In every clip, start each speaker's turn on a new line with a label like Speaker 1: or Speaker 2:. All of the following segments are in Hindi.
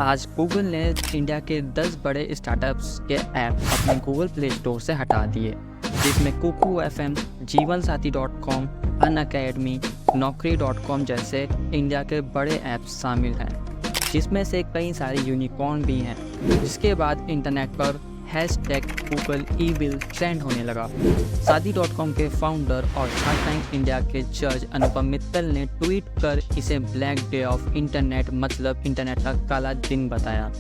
Speaker 1: आज गूगल ने इंडिया के 10 बड़े स्टार्टअप्स के ऐप अपने गूगल प्ले स्टोर से हटा दिए, जिसमें कुकू एफएम, जीवन साथी .com, अनअकैडमी, नौकरी.com जैसे इंडिया के बड़े ऐप्स शामिल हैं, जिसमें से कई सारे यूनिकॉर्न भी हैं। जिसके बाद इंटरनेट पर हैशटैग गूगल ईविल ट्रेंड होने लगा। शादी.com के फाउंडर और शार्क टैंक इंडिया के जज अनुपम मित्तल ने ट्वीट कर इसे ब्लैक डे ऑफ इंटरनेट मतलब इंटरनेट का काला दिन बताया।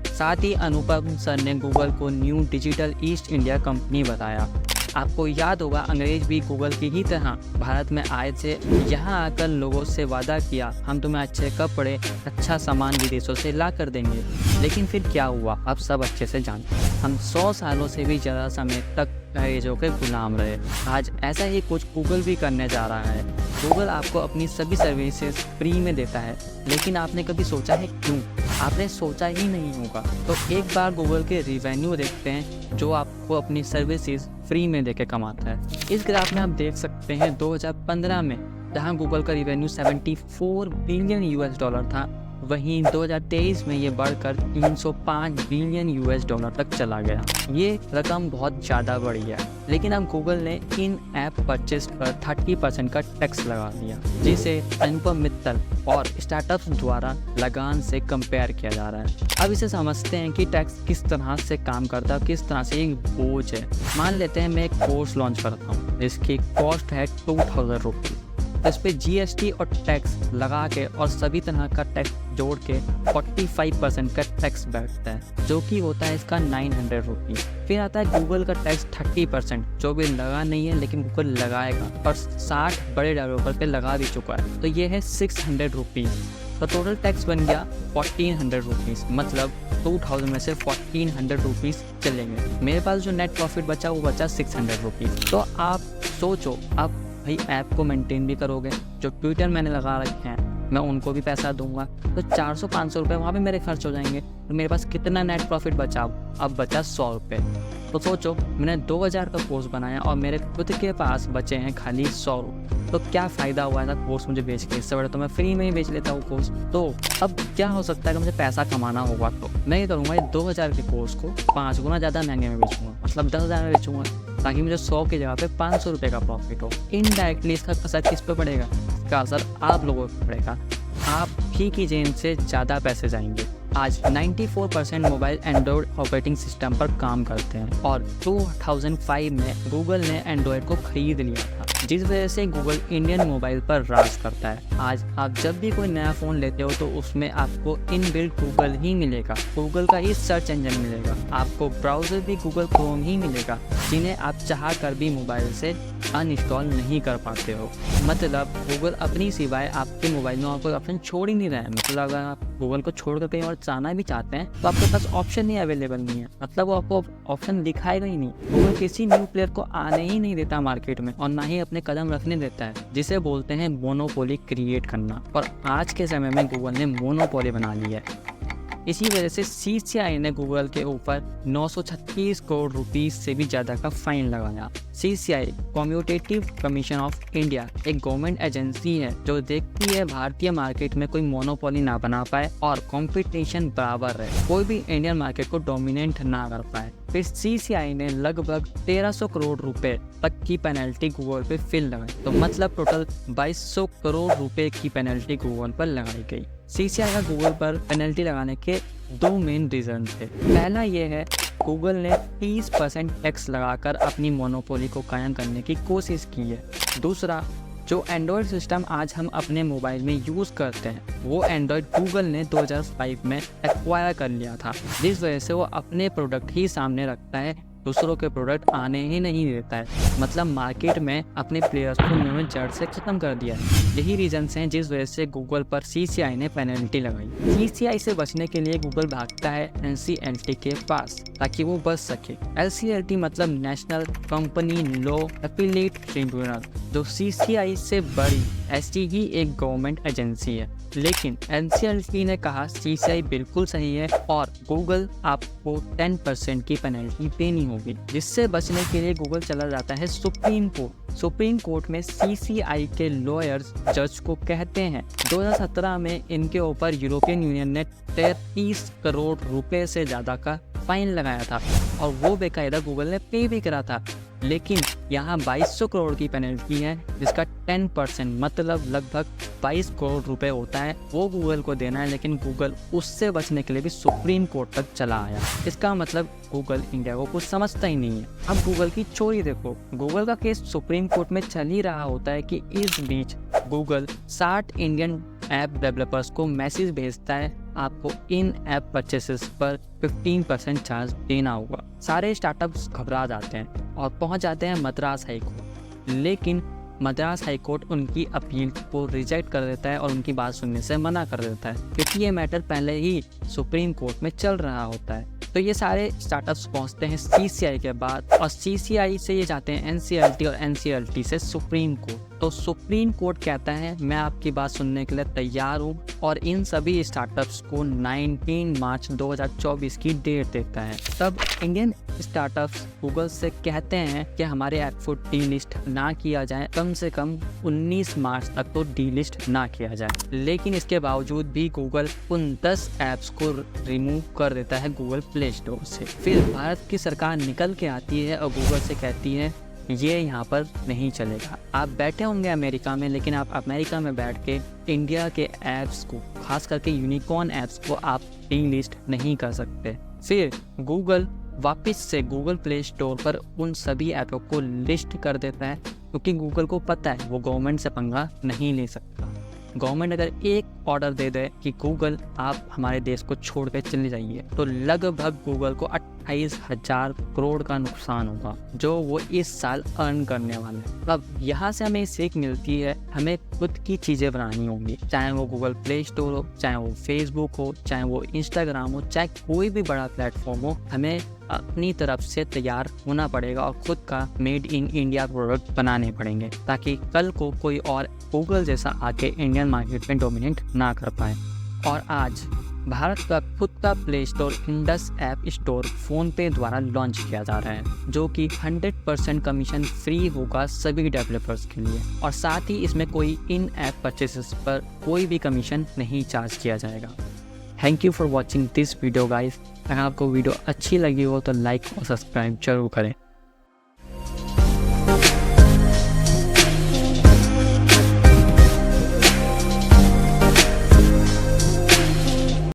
Speaker 1: साथ ही अनुपम सर ने गूगल को new digital east India company बताया। आपको याद होगा, अंग्रेज भी गूगल की ही तरह भारत में आए थे। यहाँ आकर लोगों से वादा किया, हम तुम्हें अच्छे कपड़े, अच्छा सामान विदेशों से ला कर देंगे। लेकिन फिर क्या हुआ, अब सब अच्छे से जानते हैं। हम 100 सालों से भी ज़्यादा समय तक अंग्रेजों के गुलाम रहे। आज ऐसा ही कुछ गूगल भी करने जा रहा है। गूगल आपको अपनी सभी सर्विसेज फ्री में देता है, लेकिन आपने कभी सोचा है क्यों? आपने सोचा ही नहीं होगा। तो एक बार गूगल के रिवेन्यू देखते हैं जो आपको अपनी सर्विसेज फ्री में देके कमाता है। इस ग्राफ में आप देख सकते हैं 2015 में जहां गूगल का रिवेन्यू 74 बिलियन यूएस डॉलर था, वहीं 2023 में ये बढ़कर 305 बिलियन यूएस डॉलर तक चला गया। ये रकम बहुत ज़्यादा बढ़ी है, लेकिन अब गूगल ने इन ऐप परचेज पर 30% का टैक्स लगा दिया, जिसे अनुपम मित्तल और स्टार्टअप्स द्वारा लगान से कंपेयर किया जा रहा है। अब इसे समझते हैं कि टैक्स किस तरह से काम करता है, किस तरह से एक बोझ है। मान लेते हैं मैं एक कोर्स लॉन्च करता हूँ, जिसकी कॉस्ट है 2000 रुपीज़। इस पर जीएसटी और टैक्स लगा के और सभी तरह का टैक्स जोड़ के 45% का टैक्स बैठता है, जो कि होता है इसका 900 रुपीज़। फिर आता है गूगल का टैक्स 30%, जो भी लगा नहीं है लेकिन गूगल लगाएगा, और 60 बड़े डेवलपर पे लगा भी चुका है, तो ये है 600 रुपीज़। तो टोटल टैक्स बन गया 1400 रुपीज़, मतलब 2000 में से 1400 रुपीज़ चलेंगे। मेरे पास जो नेट प्रॉफिट बचा वो बचा 600 रुपीज़। तो आप सोचो, आप भाई ऐप को मेंटेन भी करोगे, जो ट्विटर मैंने लगा रखे हैं मैं उनको भी पैसा दूंगा, तो 400-500 रुपये वहाँ पे मेरे खर्च हो जाएंगे। तो मेरे पास कितना नेट प्रॉफिट बचा? अब बचा 100 रुपये। तो सोचो, मैंने 2000 का कोर्स बनाया और मेरे खुद के पास बचे हैं खाली 100 रुपये। तो क्या फ़ायदा हुआ था कोर्स मुझे बेच के? इससे बड़ा तो मैं फ्री में ही बेच लेता हूँ कोर्स। तो अब क्या हो सकता है कि मुझे पैसा कमाना होगा, तो मैं ये करूँगा, ये 2000 के कोर्स को 5 गुना ज़्यादा महंगे में बेचूँगा, मतलब 10,000 में बेचूँगा, ताकि मुझे 100 की जगह पे 500 रुपये का प्रॉफिट हो। इनडायरेक्टली इसका असर किस पे पड़ेगा? इसका असर आप लोगों पर पड़ेगा। आप ही की जेब से ज़्यादा पैसे जाएंगे। आज 94% मोबाइल एंड्रॉयड ऑपरेटिंग सिस्टम पर काम करते हैं, और 2005 में गूगल ने एंड्रॉयड को खरीद लिया था, जिस वजह से गूगल इंडियन मोबाइल पर राज करता है। आज आप जब भी कोई नया फ़ोन लेते हो तो उसमें आपको इनबिल्ट गूगल ही मिलेगा, गूगल का ही सर्च इंजन मिलेगा, आपको ब्राउज़र भी गूगल क्रोम ही मिलेगा, जिन्हें आप चाह कर भी मोबाइल से अनइंस्टॉल नहीं कर पाते हो। मतलब गूगल अपनी सिवाय आपके मोबाइल में और कोई ऑप्शन छोड़ ही नहीं रहा है। मतलब अगर आप गूगल को छोड़ कर कहीं और जाना भी चाहते हैं तो आपके पास ऑप्शन ही अवेलेबल नहीं है, मतलब वो आपको ऑप्शन दिखाएगा ही नहीं। गूगल किसी न्यू प्लेयर को आने ही नहीं देता मार्केट में, और ना ही अपने कदम रखने देता है, जिसे बोलते हैं मोनोपोली क्रिएट करना। और आज के समय में गूगल ने मोनोपोली बना ली है। इसी वजह से सीसीआई ने गूगल के ऊपर 936 करोड़ रुपीस से भी ज़्यादा का फाइन लगाया। CCI commutative commission of India एक गवर्नमेंट एजेंसी है जो देखती है भारतीय मार्केट में कोई मोनोपोली ना बना पाए और कंपटीशन बराबर रहे, कोई भी इंडियन मार्केट को डोमिनेट ना कर पाए। फिर सीसीआई ने लगभग 1300 करोड़ रुपए तक की पेनल्टी गूगल पे फिर लगाई, तो मतलब टोटल 2200 करोड़ रुपए की पेनल्टी गूगल पर लगाई गई। सीसीआई का गूगल पर पेनल्टी लगाने के 2 मेन रीज़न थे। पहला ये है, गूगल ने 30% टैक्स लगाकर अपनी मोनोपोली को कायम करने की कोशिश की है। दूसरा, जो एंड्रॉयड सिस्टम आज हम अपने मोबाइल में यूज़ करते हैं, वो एंड्रॉयड गूगल ने 2005 में एक्वायर कर लिया था, जिस वजह से वो अपने प्रोडक्ट ही सामने रखता है, दूसरों के प्रोडक्ट आने ही नहीं देता है। मतलब मार्केट में अपने प्लेयर्स को उन्होंने जड़ से ख़त्म कर दिया है। यही रीजन्स हैं जिस वजह से गूगल पर सीसीआई ने पेनल्टी लगाई। सीसीआई से बचने के लिए गूगल भागता है एनसीएलटी के पास, ताकि वो बच सके। एनसीएलटी मतलब national company law appellate tribunal, जो सीसीआई से बड़ी ऐसी ही एक गवर्नमेंट एजेंसी है। लेकिन NCLT ने कहा CCI बिल्कुल सही है और गूगल आपको 10% की पेनल्टी देनी होगी, जिससे बचने के लिए गूगल चला जाता है सुप्रीम कोर्ट। सुप्रीम कोर्ट में CCI के लॉयर्स जज को कहते हैं 2017 में इनके ऊपर यूरोपियन यूनियन ने 33 करोड़ रुपए से ज़्यादा का फाइन लगाया था और वो बेकायदा गूगल ने पे भी करा था, लेकिन यहाँ 2200 करोड़ की पेनल्टी है, जिसका 10% मतलब लगभग 22 करोड़ रुपए होता है, वो गूगल को देना है। लेकिन गूगल उससे बचने के लिए भी सुप्रीम कोर्ट तक चला आया। इसका मतलब गूगल इंडिया को कुछ समझता ही नहीं है। अब गूगल की चोरी देखो, गूगल का केस सुप्रीम कोर्ट में चल ही रहा होता है कि इस बीच गूगल 60 इंडियन ऐप डेवलपर्स को मैसेज भेजता है, आपको इन ऐप परचेसेस पर 15% चार्ज देना होगा। सारे स्टार्टअप्स घबरा जाते हैं और पहुंच जाते हैं मद्रास हाई कोर्ट, लेकिन मद्रास हाई कोर्ट उनकी अपील को रिजेक्ट कर देता है और उनकी बात सुनने से मना कर देता है, क्योंकि ये मैटर पहले ही सुप्रीम कोर्ट में चल रहा होता है। तो ये सारे स्टार्टअप्स पहुंचते हैं CCI के बाद और CCI से ये जाते हैं NCLT और NCLT से सुप्रीम कोर्ट। तो सुप्रीम कोर्ट कहता है मैं आपकी बात सुनने के लिए तैयार हूँ और इन सभी स्टार्टअप्स को 19 मार्च 2024 की डेट देता है। तब इंडियन स्टार्टअप्स गूगल से कहते हैं कि हमारे ऐप को डीलिस्ट ना किया जाए, कम से कम 19 मार्च तक तो डीलिस्ट ना किया जाए। लेकिन इसके बावजूद भी गूगल उन 10 ऐप्स को रिमूव कर देता है गूगल प्ले स्टोर से। फिर भारत की सरकार निकल के आती है और गूगल से कहती है ये यहाँ पर नहीं चलेगा। आप बैठे होंगे अमेरिका में, लेकिन आप अमेरिका में बैठ के इंडिया के ऐप्स को, खास करके यूनिकॉर्न ऐप्स को आप डीलिस्ट नहीं कर सकते। फिर गूगल वापस से गूगल प्ले स्टोर पर उन सभी ऐपों को लिस्ट कर देता है, क्योंकि गूगल को पता है वो गवर्नमेंट से पंगा नहीं ले सकता। गवर्नमेंट अगर एक ऑर्डर दे दे कि गूगल आप हमारे देश को छोड़ कर चले जाइए, तो लगभग गूगल को 28,000 करोड़ का नुकसान होगा, जो वो इस साल अर्न करने वाले हैं। अब यहाँ से हमें सीख मिलती है, हमें खुद की चीज़ें बनानी होंगी, चाहे वो गूगल प्ले स्टोर हो, चाहे वो फेसबुक हो, चाहे वो इंस्टाग्राम हो, चाहे कोई भी बड़ा प्लेटफॉर्म हो, हमें अपनी तरफ से तैयार होना पड़ेगा और खुद का मेड इन इंडिया प्रोडक्ट बनाने पड़ेंगे, ताकि कल को कोई और गूगल जैसा आके इंडियन मार्केट में डोमिनेट ना कर पाए। और आज भारत का खुद का play store Indus app store PhonePe द्वारा लॉन्च किया जा रहा है, जो कि 100% कमीशन फ्री होगा सभी डेवलपर्स के लिए, और साथ ही इसमें कोई इन ऐप परचेसेस पर कोई भी कमीशन नहीं चार्ज किया जाएगा। Thank you for watching this video guys. अगर आपको वीडियो अच्छी लगी हो तो लाइक और सब्सक्राइब जरूर करें।